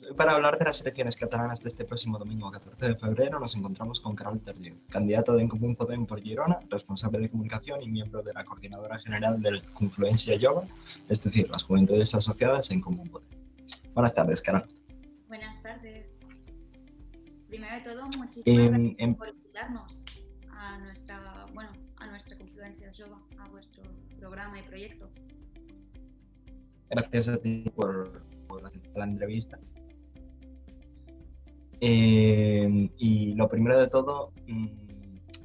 tardes. Hoy para hablar de las elecciones catalanas de este próximo domingo 14 de febrero nos encontramos con Carol Terdiu, candidato de En Comú Podem por Girona, responsable de comunicación y miembro de la coordinadora general del Confluencia Jove, es decir, las juventudes asociadas en Comú Podem. Buenas tardes, Carol. Buenas tardes. Primero de todo, muchísimas gracias por invitarnos a nuestra Confluencia Jove, a vuestro programa y proyecto. Gracias a ti por aceptar la entrevista. Y lo primero de todo,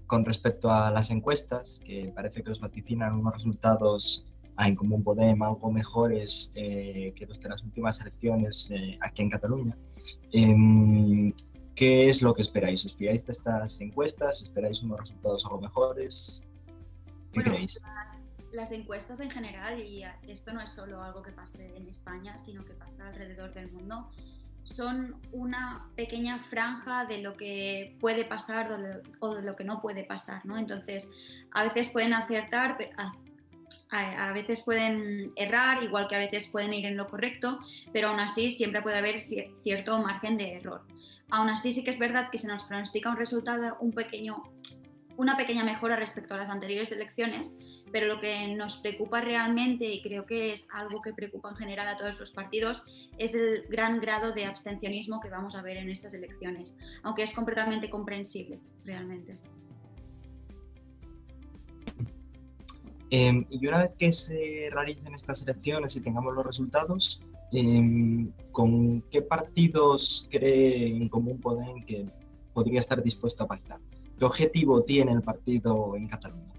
con respecto a las encuestas, que parece que os vaticinan unos resultados a En Comú Podem algo mejores que los de las últimas elecciones aquí en Cataluña, ¿qué es lo que esperáis? ¿Os fiáis de estas encuestas? ¿Esperáis unos resultados algo mejores? ¿Qué creéis? Las encuestas en general, y esto no es solo algo que pase en España, sino que pasa alrededor del mundo, son una pequeña franja de lo que puede pasar o de lo que no puede pasar, ¿no? Entonces, a veces pueden acertar, a veces pueden errar, igual que a veces pueden ir en lo correcto, pero aún así siempre puede haber cierto margen de error. Aún así sí que es verdad que se nos pronostica un resultado, una pequeña mejora respecto a las anteriores elecciones, pero lo que nos preocupa realmente, y creo que es algo que preocupa en general a todos los partidos, es el gran grado de abstencionismo que vamos a ver en estas elecciones, aunque es completamente comprensible, realmente. Y una vez que se realicen estas elecciones y tengamos los resultados, ¿con qué partidos cree En Comú Podem que podría estar dispuesto a pactar? ¿Qué objetivo tiene el partido en Cataluña?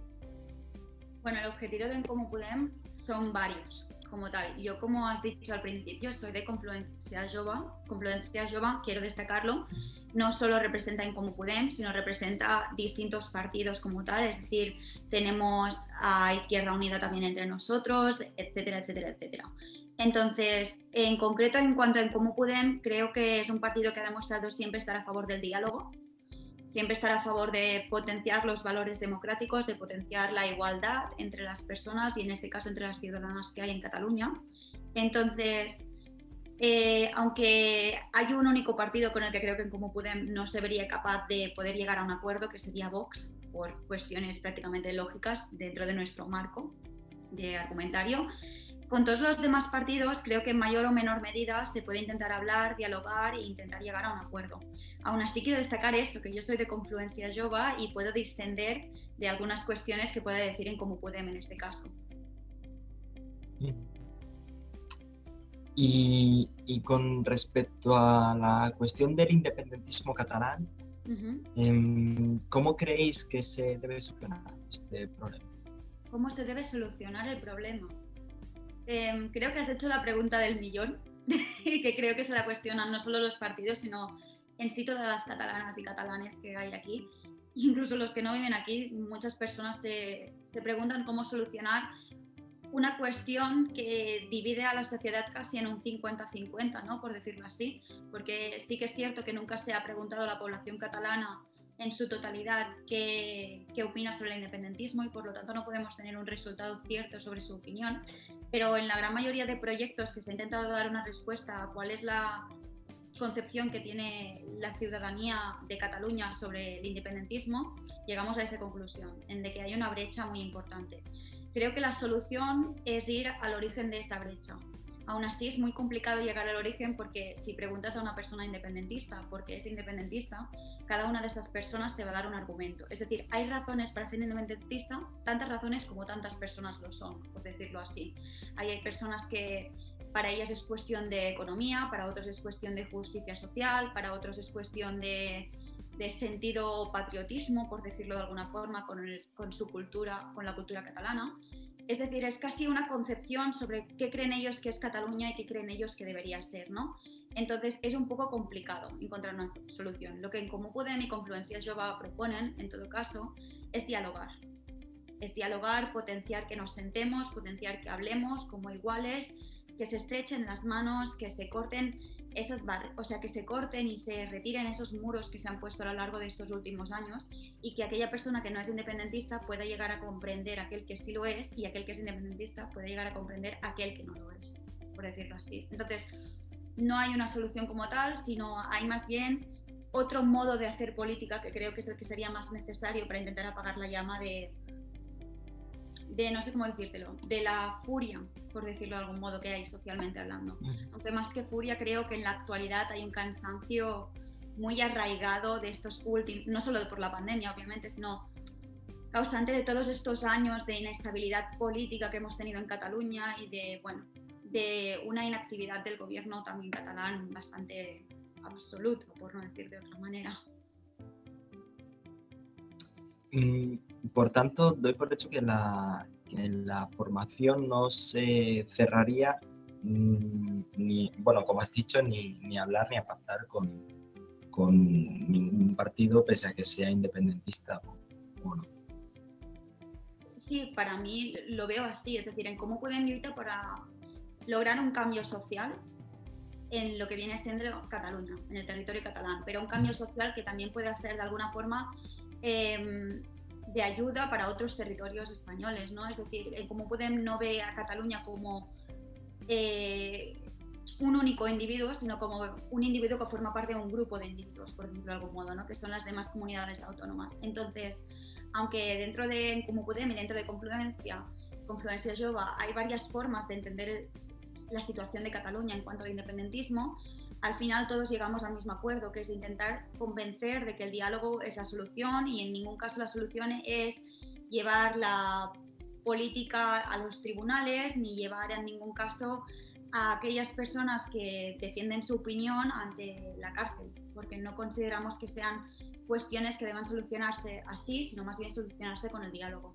Bueno, el objetivo de En Comú Podem son varios, como tal. Yo, como has dicho al principio, soy de Confluencia Jove. Confluencia Jove, quiero destacarlo, no solo representa En Comú Podem, sino representa distintos partidos como tal, es decir, tenemos a Izquierda Unida también entre nosotros, etcétera, etcétera, etcétera. Entonces, en concreto, en cuanto a En Comú Podem, creo que es un partido que ha demostrado siempre estar a favor del diálogo, siempre estar a favor de potenciar los valores democráticos, de potenciar la igualdad entre las personas y en este caso entre las ciudadanas que hay en Cataluña. Entonces, aunque hay un único partido con el que creo que En Comú Podem no se vería capaz de poder llegar a un acuerdo, que sería Vox, por cuestiones prácticamente lógicas dentro de nuestro marco de argumentario, con todos los demás partidos creo que en mayor o menor medida se puede intentar hablar, dialogar e intentar llegar a un acuerdo. Aún así quiero destacar eso, que yo soy de Confluencia Jove y puedo discender de algunas cuestiones que pueda decir En Comú Podem en este caso. Y con respecto a la cuestión del independentismo catalán, ¿cómo creéis que se debe solucionar este problema? ¿Cómo se debe solucionar el problema? Creo que has hecho la pregunta del millón, que creo que se la cuestionan no solo los partidos, sino en sí todas las catalanas y catalanes que hay aquí. Incluso los que no viven aquí, muchas personas se preguntan cómo solucionar una cuestión que divide a la sociedad casi en un 50-50, ¿no? Por decirlo así, porque sí que es cierto que nunca se ha preguntado a la población catalana en su totalidad qué opina sobre el independentismo y por lo tanto no podemos tener un resultado cierto sobre su opinión, pero en la gran mayoría de proyectos que se ha intentado dar una respuesta a cuál es la concepción que tiene la ciudadanía de Cataluña sobre el independentismo, llegamos a esa conclusión, en de que hay una brecha muy importante. Creo que la solución es ir al origen de esa brecha. Aún así es muy complicado llegar al origen porque si preguntas a una persona independentista por qué es independentista, cada una de esas personas te va a dar un argumento. Es decir, hay razones para ser independentista, tantas razones como tantas personas lo son, por decirlo así. Ahí hay personas que para ellas es cuestión de economía, para otros es cuestión de justicia social, para otros es cuestión de sentido patriotismo, por decirlo de alguna forma, con su cultura, con la cultura catalana. Es decir, es casi una concepción sobre qué creen ellos que es Cataluña y qué creen ellos que debería ser, ¿no? Entonces es un poco complicado encontrar una solución. Lo que En Comú Podem y Confluencia Jove proponen, en todo caso, es dialogar. Es dialogar, potenciar que nos sentemos, potenciar que hablemos como iguales, que se estrechen las manos, que se corten esas barreras, o sea, que se corten y se retiren esos muros que se han puesto a lo largo de estos últimos años y que aquella persona que no es independentista pueda llegar a comprender a aquel que sí lo es y aquel que es independentista pueda llegar a comprender a aquel que no lo es, por decirlo así. Entonces, no hay una solución como tal, sino hay más bien otro modo de hacer política que creo que es el que sería más necesario para intentar apagar la llama de no sé cómo decírtelo, de la furia, por decirlo de algún modo, que hay socialmente hablando. Aunque más que furia, creo que en la actualidad hay un cansancio muy arraigado de estos últimos, no solo por la pandemia, obviamente, sino causante de todos estos años de inestabilidad política que hemos tenido en Cataluña y de una inactividad del gobierno también catalán bastante absoluto, por no decir de otra manera. Por tanto, doy por hecho que la formación no se cerraría, ni, bueno, como has dicho, ni a hablar ni a pactar con ningún partido, pese a que sea independentista o no. Sí, para mí lo veo así, es decir, en cómo pueden luchar para lograr un cambio social en lo que viene siendo Cataluña, en el territorio catalán, pero un cambio social que también pueda ser de alguna forma de ayuda para otros territorios españoles, ¿no? Es decir, cómo Podem no ve a Cataluña como un único individuo, sino como un individuo que forma parte de un grupo de individuos, por decirlo de algún modo, ¿no? Que son las demás comunidades autónomas. Entonces, aunque dentro de Comú Podem y dentro de Confluència Jove hay varias formas de entender la situación de Cataluña en cuanto al independentismo, al final todos llegamos al mismo acuerdo, que es intentar convencer de que el diálogo es la solución y en ningún caso la solución es llevar la política a los tribunales ni llevar en ningún caso a aquellas personas que defienden su opinión ante la cárcel, porque no consideramos que sean cuestiones que deban solucionarse así, sino más bien solucionarse con el diálogo.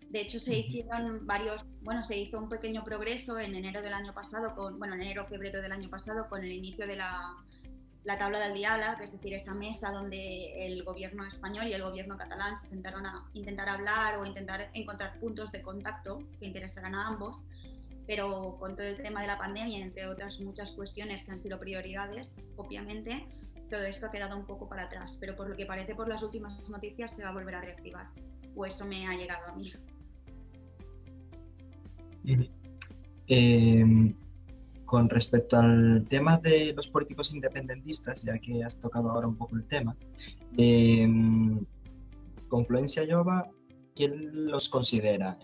De hecho, se hizo un pequeño progreso en enero del año pasado, febrero del año pasado, con el inicio de la tabla del diálogo, es decir, esta mesa donde el gobierno español y el gobierno catalán se sentaron a intentar hablar o intentar encontrar puntos de contacto que interesaran a ambos, pero con todo el tema de la pandemia, entre otras muchas cuestiones que han sido prioridades, obviamente, todo esto ha quedado un poco para atrás, pero por lo que parece por las últimas noticias se va a volver a reactivar, o eso me ha llegado a mí. Con respecto al tema de los políticos independentistas, ya que has tocado ahora un poco el tema, Confluència Jove, ¿quién los considera?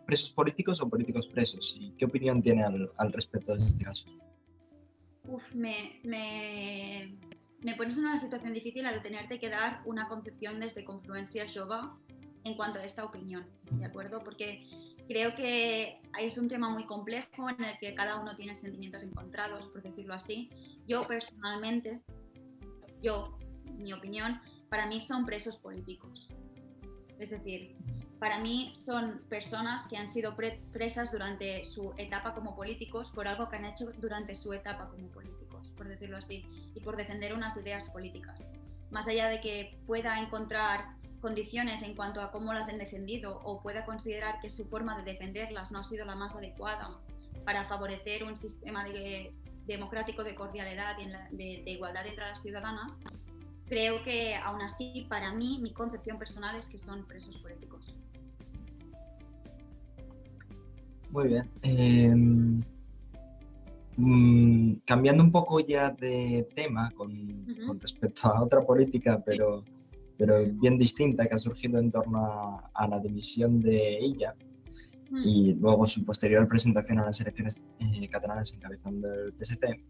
¿Presos políticos o políticos presos? ¿Y qué opinión tiene al respecto de este caso? Me pones en una situación difícil al tenerte que dar una concepción desde Confluència Jove en cuanto a esta opinión, ¿de acuerdo? Porque creo que es un tema muy complejo en el que cada uno tiene sentimientos encontrados, por decirlo así. Yo personalmente, mi opinión, para mí son presos políticos. Es decir, para mí son personas que han sido presas durante su etapa como políticos por algo que han hecho durante su etapa como políticos, por decirlo así, y por defender unas ideas políticas. Más allá de que pueda encontrar condiciones en cuanto a cómo las han defendido o pueda considerar que su forma de defenderlas no ha sido la más adecuada para favorecer un sistema democrático de cordialidad y de igualdad entre las ciudadanas, creo que aún así, para mí, mi concepción personal es que son presos políticos. Muy bien. Cambiando un poco ya de tema con respecto a otra política, pero bien distinta, que ha surgido en torno a la dimisión de ella y luego su posterior presentación a las elecciones catalanas encabezando el PSC.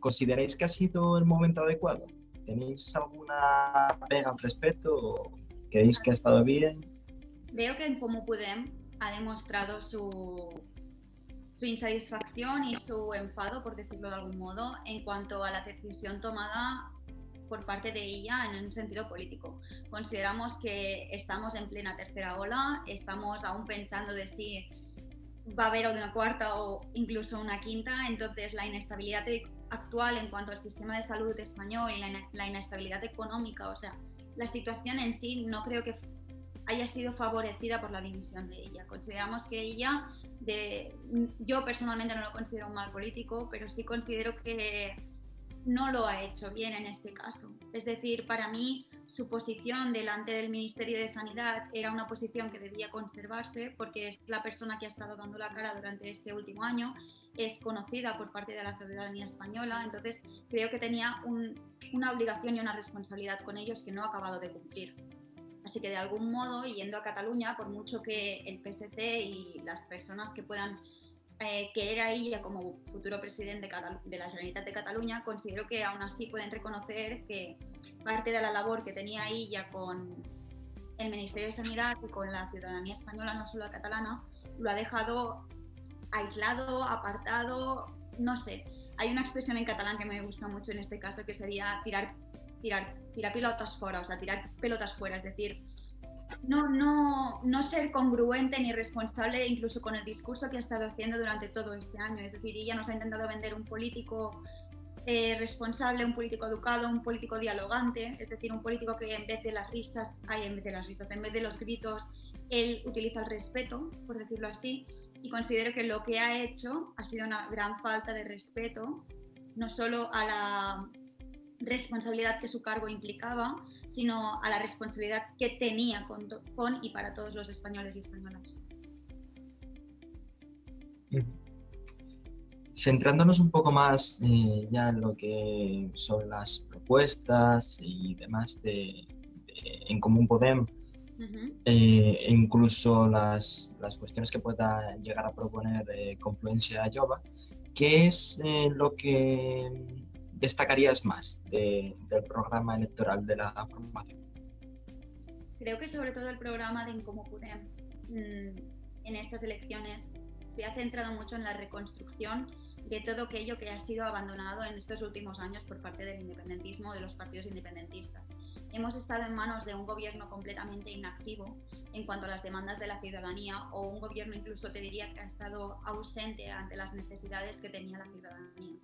¿Consideráis que ha sido el momento adecuado? ¿Tenéis alguna pega al respecto o creéis que ha estado bien? Creo que en Comú Podem ha demostrado su insatisfacción y su enfado, por decirlo de algún modo, en cuanto a la decisión tomada por parte de ella en un sentido político. Consideramos que estamos en plena tercera ola, estamos aún pensando de si va a haber una cuarta o incluso una quinta, entonces la inestabilidad actual en cuanto al sistema de salud español y la inestabilidad económica, o sea, la situación en sí no creo que haya sido favorecida por la dimisión de ella. Consideramos que ella, yo personalmente no lo considero un mal político, pero sí considero que no lo ha hecho bien en este caso. Es decir, para mí su posición delante del Ministerio de Sanidad era una posición que debía conservarse porque es la persona que ha estado dando la cara durante este último año, es conocida por parte de la ciudadanía española, entonces creo que tenía una obligación y una responsabilidad con ellos que no ha acabado de cumplir. Así que de algún modo, yendo a Cataluña, por mucho que el PSC y las personas que puedan querer a ella como futuro presidente de la Generalitat de Cataluña, considero que aún así pueden reconocer que parte de la labor que tenía ella con el Ministerio de Sanidad y con la ciudadanía española, no solo catalana, lo ha dejado aislado, apartado, no sé. Hay una expresión en catalán que me gusta mucho en este caso que sería tirar pelotas fuera, o sea, tirar pelotas fuera, es decir, no ser congruente ni responsable incluso con el discurso que ha estado haciendo durante todo este año. Es decir, ella nos ha intentado vender un político responsable, un político educado, un político dialogante, es decir, un político que en vez de las risas, en vez de los gritos, él utiliza el respeto, por decirlo así, y considero que lo que ha hecho ha sido una gran falta de respeto, no solo a la responsabilidad que su cargo implicaba, sino a la responsabilidad que tenía con y para todos los españoles y españolas. Centrándonos un poco más ya en lo que son las propuestas y demás de En Comú Podem, incluso las cuestiones que pueda llegar a proponer Confluència Jove, ¿qué es lo que destacarías más del programa electoral de la formación? Creo que sobre todo el programa de En Comú Podem en estas elecciones se ha centrado mucho en la reconstrucción de todo aquello que ha sido abandonado en estos últimos años por parte del independentismo, de los partidos independentistas. Hemos estado en manos de un gobierno completamente inactivo en cuanto a las demandas de la ciudadanía, o un gobierno incluso te diría que ha estado ausente ante las necesidades que tenía la ciudadanía.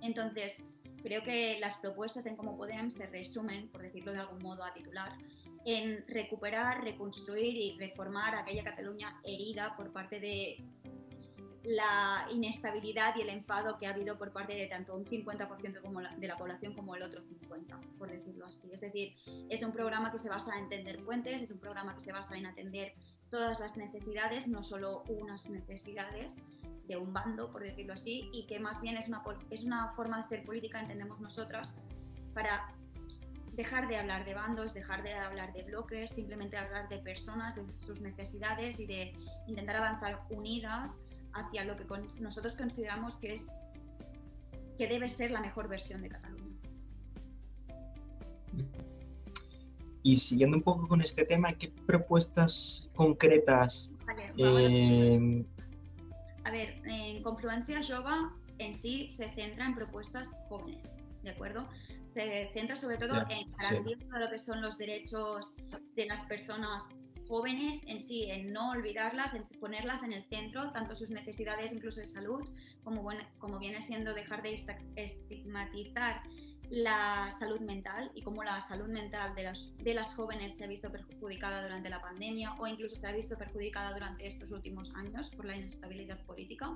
Entonces, creo que las propuestas en Comú Podem se resumen, por decirlo de algún modo a titular, en recuperar, reconstruir y reformar aquella Cataluña herida por parte de la inestabilidad y el enfado que ha habido por parte de tanto un 50% de la población como el otro 50%, por decirlo así. Es decir, es un programa que se basa en tender puentes, es un programa que se basa en atender todas las necesidades, no solo unas necesidades de un bando, por decirlo así, y que más bien es una forma de hacer política, entendemos nosotras, para dejar de hablar de bandos, dejar de hablar de bloques, simplemente hablar de personas, de sus necesidades y de intentar avanzar unidas hacia lo que nosotros consideramos que debe ser la mejor versión de Cataluña. Y siguiendo un poco con este tema, ¿qué propuestas concretas? A ver, en Confluència Jove en sí se centra en propuestas jóvenes, ¿de acuerdo? Se centra sobre todo en garantir todo lo que son los derechos de las personas jóvenes en sí, en no olvidarlas, en ponerlas en el centro, tanto sus necesidades incluso de salud, como viene siendo dejar de estigmatizar la salud mental y cómo la salud mental de las jóvenes se ha visto perjudicada durante la pandemia o incluso se ha visto perjudicada durante estos últimos años por la inestabilidad política.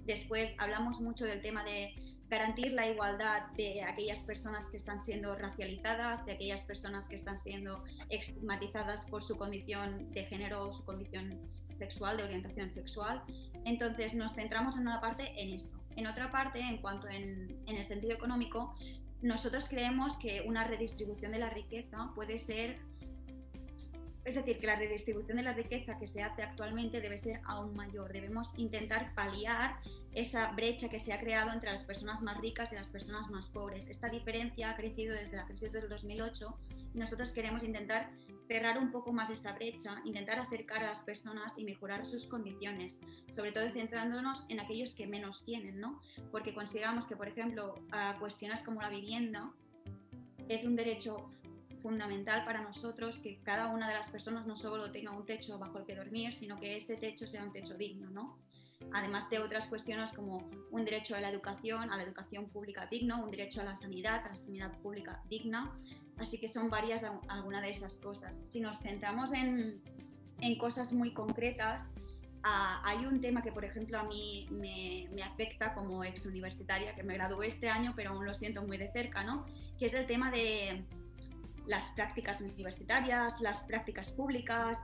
Después hablamos mucho del tema de garantir la igualdad de aquellas personas que están siendo racializadas, de aquellas personas que están siendo estigmatizadas por su condición de género o su condición sexual, de orientación sexual. Entonces nos centramos en una parte en eso. En otra parte, en cuanto en el sentido económico, nosotros creemos que una redistribución de la riqueza puede ser, es decir, que la redistribución de la riqueza que se hace actualmente debe ser aún mayor. Debemos intentar paliar esa brecha que se ha creado entre las personas más ricas y las personas más pobres. Esta diferencia ha crecido desde la crisis del 2008 y nosotros queremos intentar cerrar un poco más esa brecha, intentar acercar a las personas y mejorar sus condiciones, sobre todo centrándonos en aquellos que menos tienen, ¿no? Porque consideramos que, por ejemplo, cuestiones como la vivienda es un derecho fundamental para nosotros, que cada una de las personas no solo tenga un techo bajo el que dormir, sino que ese techo sea un techo digno, ¿no? Además de otras cuestiones como un derecho a la educación pública digna, un derecho a la sanidad pública digna. Así que son varias algunas de esas cosas. Si nos centramos en cosas muy concretas, Hay un tema que, por ejemplo, a mí me afecta como ex universitaria, que me gradué este año, pero aún lo siento muy de cerca, ¿no? Que es el tema de las prácticas universitarias, las prácticas públicas,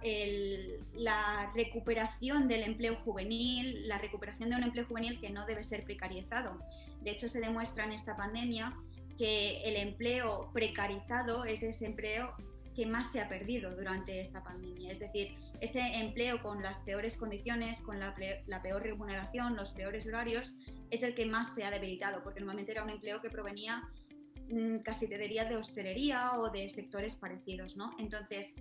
la recuperación del empleo juvenil, la recuperación de un empleo juvenil que no debe ser precarizado. De hecho, se demuestra en esta pandemia que el empleo precarizado es ese empleo que más se ha perdido durante esta pandemia. Es decir, ese empleo con las peores condiciones, con la peor remuneración, los peores horarios, es el que más se ha debilitado, porque normalmente era un empleo que provenía casi te diría de hostelería o de sectores parecidos, ¿no? Entonces,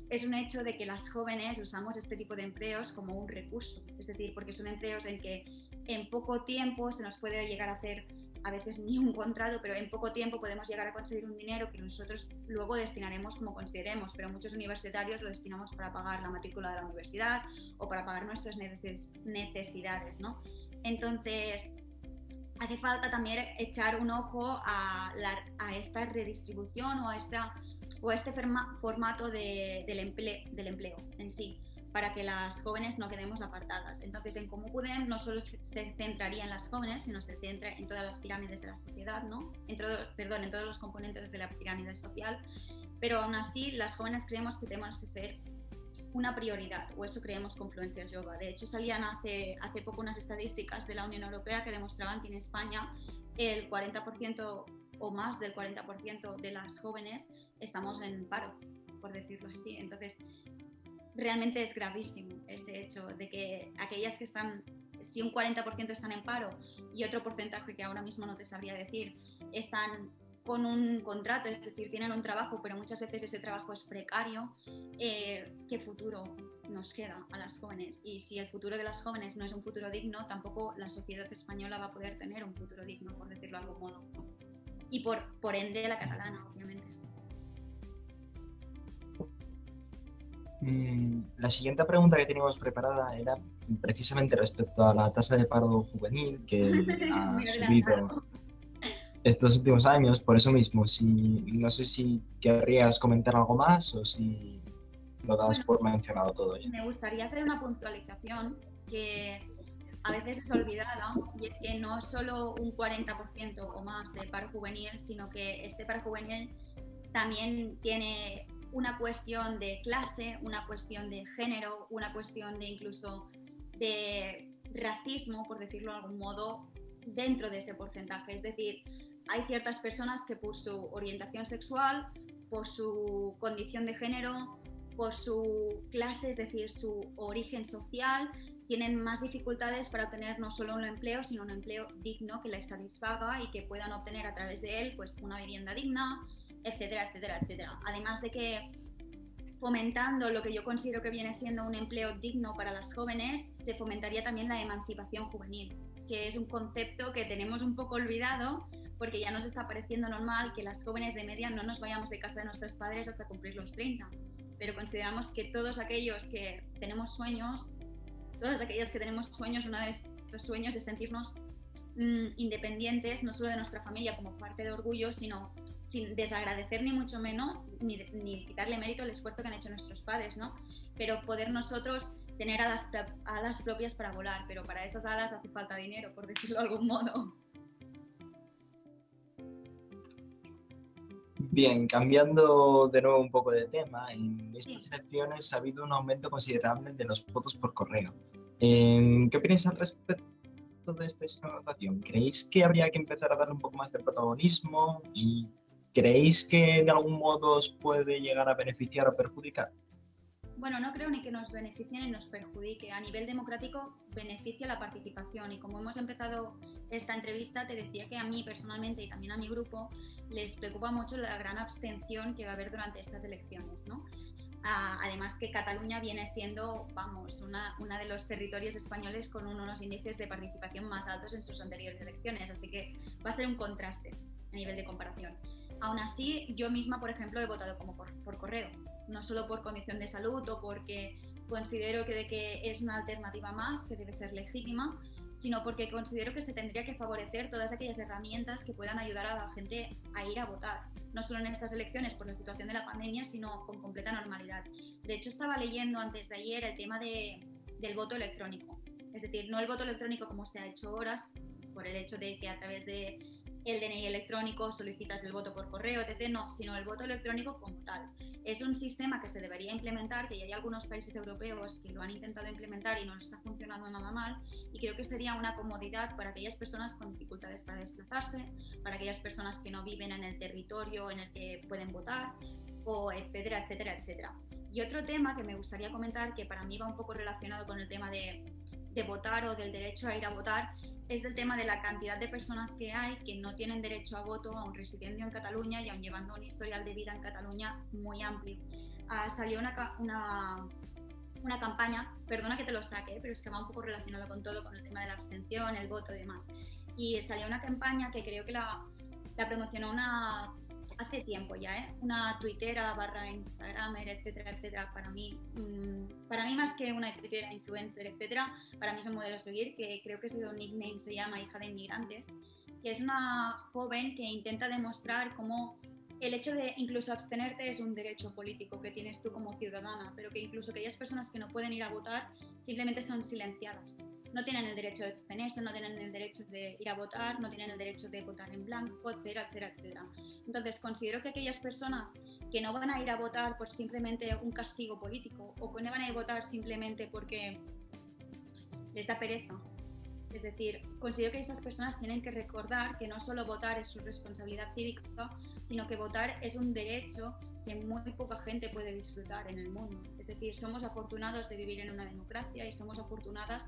es un hecho de que las jóvenes usamos este tipo de empleos como un recurso, es decir, porque son empleos en que en poco tiempo se nos puede llegar a hacer, a veces ni un contrato, pero en poco tiempo podemos llegar a conseguir un dinero que nosotros luego destinaremos como consideremos, pero muchos universitarios lo destinamos para pagar la matrícula de la universidad o para pagar nuestras necesidades, ¿no? Entonces, hace falta también echar un ojo a esta redistribución o a este formato del empleo en sí, para que las jóvenes no quedemos apartadas. Entonces, en Comú Podem no solo se centraría en las jóvenes, sino se centra en todas las pirámides de la sociedad, ¿no? En todos los componentes de la pirámide social, pero aún así las jóvenes creemos que tenemos que ser una prioridad, o eso creemos Confluencias Yoga. De hecho, salían hace poco unas estadísticas de la Unión Europea que demostraban que en España el 40% o más del 40% de las jóvenes estamos en paro, por decirlo así. Entonces, realmente es gravísimo ese hecho de que aquellas que están, si un 40% están en paro y otro porcentaje que ahora mismo no te sabría decir, están con un contrato, es decir, tienen un trabajo, pero muchas veces ese trabajo es precario, ¿qué futuro nos queda a las jóvenes? Y si el futuro de las jóvenes no es un futuro digno, tampoco la sociedad española va a poder tener un futuro digno, por decirlo de algún modo. Y por ende la catalana, obviamente. La siguiente pregunta que teníamos preparada era precisamente respecto a la tasa de paro juvenil que ha subido estos últimos años. Por eso mismo, no sé si querrías comentar algo más o si lo das por mencionado todo ya. Me gustaría hacer una puntualización que a veces es olvidada, y es que no solo un 40% o más de paro juvenil, sino que este paro juvenil también tiene una cuestión de clase, una cuestión de género, una cuestión de incluso de racismo, por decirlo de algún modo, dentro de este porcentaje. Es decir, hay ciertas personas que por su orientación sexual, por su condición de género, por su clase, es decir, su origen social, tienen más dificultades para obtener no solo un empleo, sino un empleo digno que les satisfaga y que puedan obtener a través de él pues, una vivienda digna, etcétera, etcétera, etcétera. Además de que fomentando lo que yo considero que viene siendo un empleo digno para las jóvenes, se fomentaría también la emancipación juvenil, que es un concepto que tenemos un poco olvidado porque ya nos está pareciendo normal que las jóvenes de media no nos vayamos de casa de nuestros padres hasta cumplir los 30, pero consideramos que todos aquellos que tenemos sueños, uno de estos sueños es sentirnos independientes, no solo de nuestra familia como parte de orgullo, sino sin desagradecer ni mucho menos, ni quitarle mérito al esfuerzo que han hecho nuestros padres, ¿no? Pero poder nosotros tener alas propias para volar, pero para esas alas hace falta dinero, por decirlo de algún modo. Bien, cambiando de nuevo un poco de tema, en estas elecciones ha habido un aumento considerable de los votos por correo. ¿Qué opináis al respecto de esta votación? ¿Creéis que habría que empezar a darle un poco más de protagonismo? ¿Y creéis que de algún modo os puede llegar a beneficiar o perjudicar? Bueno, no creo ni que nos beneficie ni nos perjudique. A nivel democrático beneficia la participación, y como hemos empezado esta entrevista, te decía que a mí personalmente y también a mi grupo les preocupa mucho la gran abstención que va a haber durante estas elecciones, ¿no? Además que Cataluña viene siendo, vamos, una de los territorios españoles con unos índices de participación más altos en sus anteriores elecciones, así que va a ser un contraste a nivel de comparación. Aún así, yo misma, por ejemplo, he votado como por correo, no solo por condición de salud o porque considero que es una alternativa más que debe ser legítima, sino porque considero que se tendría que favorecer todas aquellas herramientas que puedan ayudar a la gente a ir a votar, no solo en estas elecciones por la situación de la pandemia, sino con completa normalidad. De hecho, estaba leyendo antes de ayer el tema del voto electrónico, es decir, no el voto electrónico como se ha hecho ahora, por el hecho de que a través de el DNI electrónico solicitas el voto por correo, etc., no, sino el voto electrónico como tal. Es un sistema que se debería implementar, que ya hay algunos países europeos que lo han intentado implementar y no está funcionando nada mal, y creo que sería una comodidad para aquellas personas con dificultades para desplazarse, para aquellas personas que no viven en el territorio en el que pueden votar, o etcétera, etcétera, etcétera. Y otro tema que me gustaría comentar, que para mí va un poco relacionado con el tema de votar o del derecho a ir a votar, es el tema de la cantidad de personas que hay que no tienen derecho a voto aun residiendo en Cataluña y aun llevando un historial de vida en Cataluña muy amplio. Salió una campaña, perdona que te lo saque, pero es que va un poco relacionado con todo, con el tema de la abstención, el voto y demás. Y salió una campaña que creo que la promocionó hace tiempo ya, una tuitera / instagramer, etcétera, etcétera. Para mí más que una tuitera, influencer, etcétera, para mí es un modelo a seguir, que creo que su nickname se llama Hija de Inmigrantes, que es una joven que intenta demostrar cómo el hecho de incluso abstenerte es un derecho político que tienes tú como ciudadana, pero que incluso aquellas personas que no pueden ir a votar simplemente son silenciadas. No tienen el derecho de abstenerse, no tienen el derecho de ir a votar, no tienen el derecho de votar en blanco, etcétera, etcétera, etcétera. Entonces, considero que aquellas personas que no van a ir a votar por simplemente un castigo político o que no van a ir a votar simplemente porque les da pereza, es decir, considero que esas personas tienen que recordar que no solo votar es su responsabilidad cívica, sino que votar es un derecho que muy poca gente puede disfrutar en el mundo. Es decir, somos afortunados de vivir en una democracia y somos afortunadas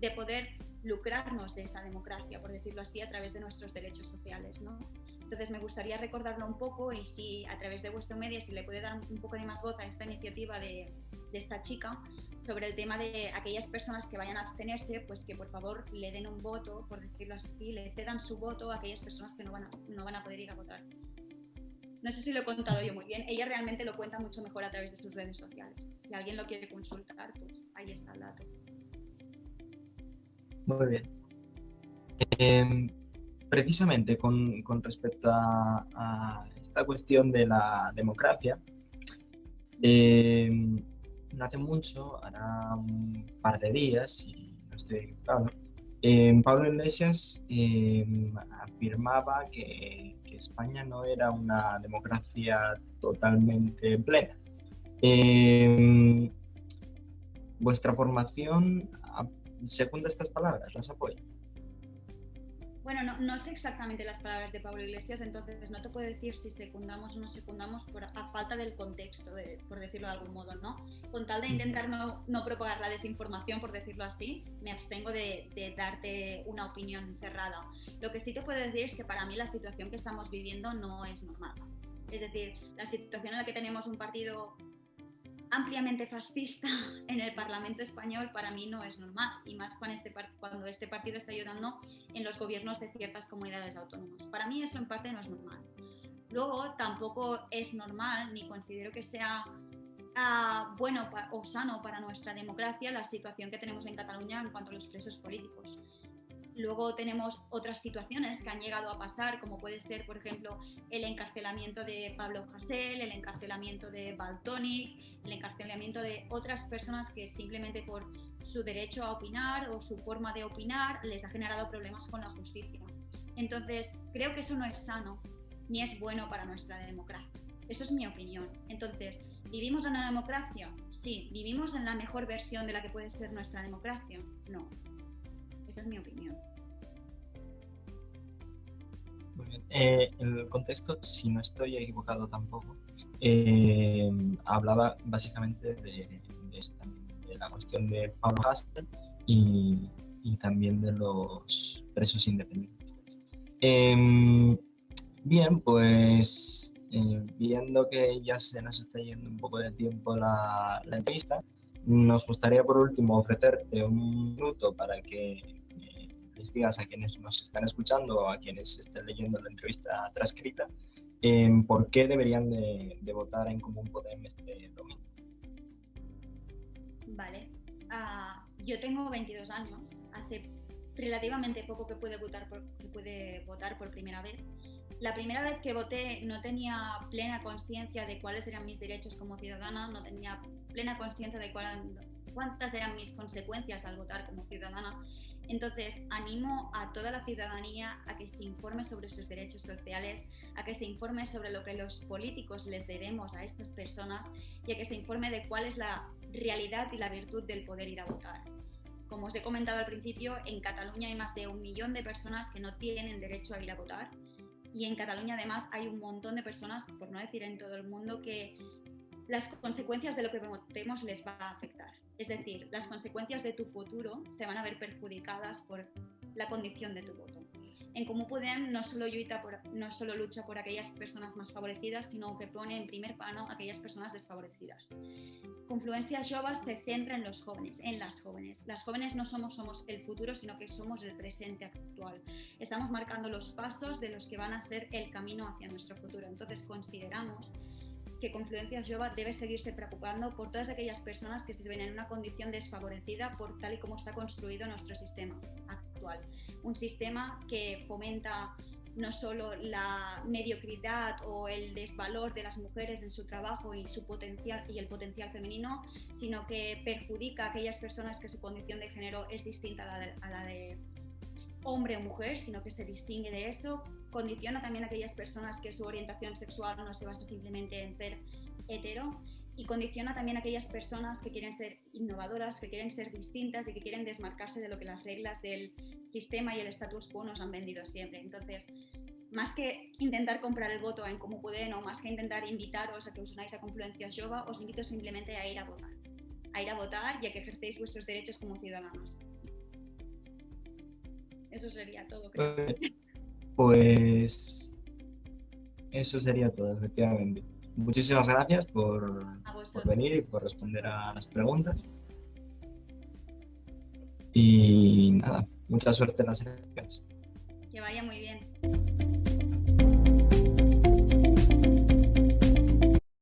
de poder lucrarnos de esa democracia, por decirlo así, a través de nuestros derechos sociales, ¿no? Entonces me gustaría recordarlo un poco, y si a través de vuestro medio si le puede dar un poco de más voz a esta iniciativa de esta chica sobre el tema de aquellas personas que vayan a abstenerse, pues que por favor le den un voto, por decirlo así, le cedan su voto a aquellas personas que no van a poder ir a votar. No sé si lo he contado yo muy bien, ella realmente lo cuenta mucho mejor a través de sus redes sociales. Si alguien lo quiere consultar, pues ahí está el dato. Muy bien. Precisamente con respecto a esta cuestión de la democracia, no hace mucho, hará un par de días, si no estoy equivocado, Pablo Iglesias afirmaba que España no era una democracia totalmente plena. ¿Vuestra formación secunda estas palabras? ¿Las apoya? Bueno, no sé exactamente las palabras de Pablo Iglesias, entonces no te puedo decir si secundamos o no secundamos a falta del contexto, por decirlo de algún modo, ¿no? Con tal de intentar no propagar la desinformación, por decirlo así, me abstengo de darte una opinión cerrada. Lo que sí te puedo decir es que para mí la situación que estamos viviendo no es normal. Es decir, la situación en la que tenemos un partido ampliamente fascista en el Parlamento español para mí no es normal, y más cuando este partido está ayudando en los gobiernos de ciertas comunidades autónomas. Para mí eso en parte no es normal. Luego tampoco es normal, ni considero que sea bueno o sano para nuestra democracia la situación que tenemos en Cataluña en cuanto a los presos políticos. Luego tenemos otras situaciones que han llegado a pasar, como puede ser, por ejemplo, el encarcelamiento de Pablo Hasél, el encarcelamiento de Valtònyc, el encarcelamiento de otras personas que simplemente por su derecho a opinar o su forma de opinar les ha generado problemas con la justicia. Entonces, creo que eso no es sano ni es bueno para nuestra democracia. Eso es mi opinión. Entonces, ¿vivimos en una democracia? Sí. ¿Vivimos en la mejor versión de la que puede ser nuestra democracia? No. Esa es mi opinión. Muy bien. En el contexto, si no estoy equivocado tampoco, hablaba básicamente de eso también, de la cuestión de Pablo Hasél y también de los presos independentistas. Bien, pues viendo que ya se nos está yendo un poco de tiempo la entrevista, nos gustaría por último ofrecerte un minuto para que les digas a quienes nos están escuchando o a quienes estén leyendo la entrevista transcrita por qué deberían de votar en Común Podem este domingo. Vale. Yo tengo 22 años. Hace relativamente poco que puede votar por primera vez. La primera vez que voté no tenía plena conciencia de cuáles eran mis derechos como ciudadana, no tenía plena conciencia de cuántas eran mis consecuencias al votar como ciudadana. Entonces, animo a toda la ciudadanía a que se informe sobre sus derechos sociales, a que se informe sobre lo que los políticos les debemos a estas personas y a que se informe de cuál es la realidad y la virtud del poder ir a votar. Como os he comentado al principio, en Cataluña hay más de 1 millón de personas que no tienen derecho a ir a votar. Y en Cataluña además hay un montón de personas, por no decir en todo el mundo, que las consecuencias de lo que votemos les va a afectar. Es decir, las consecuencias de tu futuro se van a ver perjudicadas por la condición de tu voto. En Comú Podem no solo lucha por aquellas personas más favorecidas, sino que pone en primer plano a aquellas personas desfavorecidas. Confluencia Jove se centra en los jóvenes, en las jóvenes. Las jóvenes no somos el futuro, sino que somos el presente actual. Estamos marcando los pasos de los que van a ser el camino hacia nuestro futuro. Entonces consideramos que Confluencia Jove debe seguirse preocupando por todas aquellas personas que se ven en una condición desfavorecida por tal y como está construido nuestro sistema actual. Un sistema que fomenta no solo la mediocridad o el desvalor de las mujeres en su trabajo y el potencial femenino, sino que perjudica a aquellas personas que su condición de género es distinta a la de hombre o mujer, sino que se distingue de eso. Condiciona también a aquellas personas que su orientación sexual no se basa simplemente en ser hetero, y condiciona también a aquellas personas que quieren ser innovadoras, que quieren ser distintas y que quieren desmarcarse de lo que las reglas del sistema y el status quo nos han vendido siempre. Entonces, más que intentar comprar el voto en Comú Podem o más que intentar invitaros a que os unáis a Confluencia Jove, os invito simplemente a ir a votar y a que ejercéis vuestros derechos como ciudadanos. Eso sería todo, creo. Pues eso sería todo, efectivamente. Muchísimas gracias por venir y por responder a las preguntas. Y nada, mucha suerte en las elecciones. Que vaya muy bien.